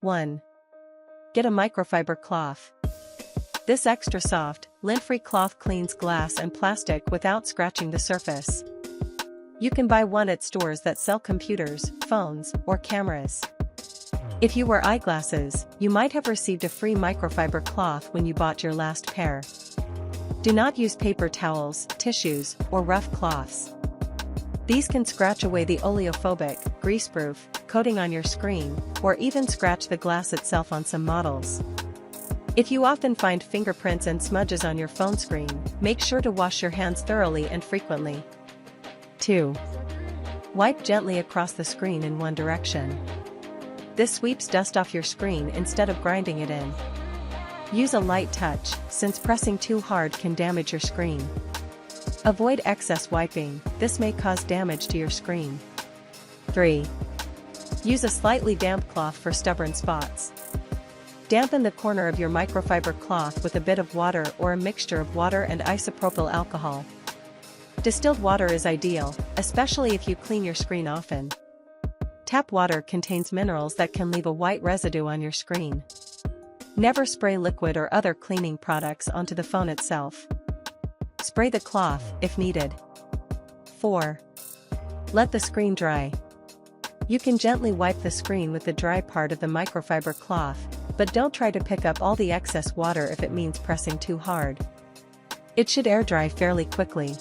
1. Get a microfiber cloth. This extra soft, lint-free cloth cleans glass and plastic without scratching the surface. You can buy one at stores that sell computers, phones, or cameras. If you wear eyeglasses, you might have received a free microfiber cloth when you bought your last pair. Do not use paper towels, tissues, or rough cloths. These can scratch away the oleophobic, greaseproof coating on your screen, or even scratch the glass itself on some models. If you often find fingerprints and smudges on your phone screen, make sure to wash your hands thoroughly and frequently. 2. Wipe gently across the screen in one direction. This sweeps dust off your screen instead of grinding it in. Use a light touch, since pressing too hard can damage your screen. Avoid excess wiping, this may cause damage to your screen. 3. Use a slightly damp cloth for stubborn spots. Dampen the corner of your microfiber cloth with a bit of water or a mixture of water and isopropyl alcohol. Distilled water is ideal, especially if you clean your screen often. Tap water contains minerals that can leave a white residue on your screen. Never spray liquid or other cleaning products onto the phone itself. Spray the cloth, if needed. 4. Let the screen dry. You can gently wipe the screen with the dry part of the microfiber cloth, but don't try to pick up all the excess water if it means pressing too hard. It should air dry fairly quickly.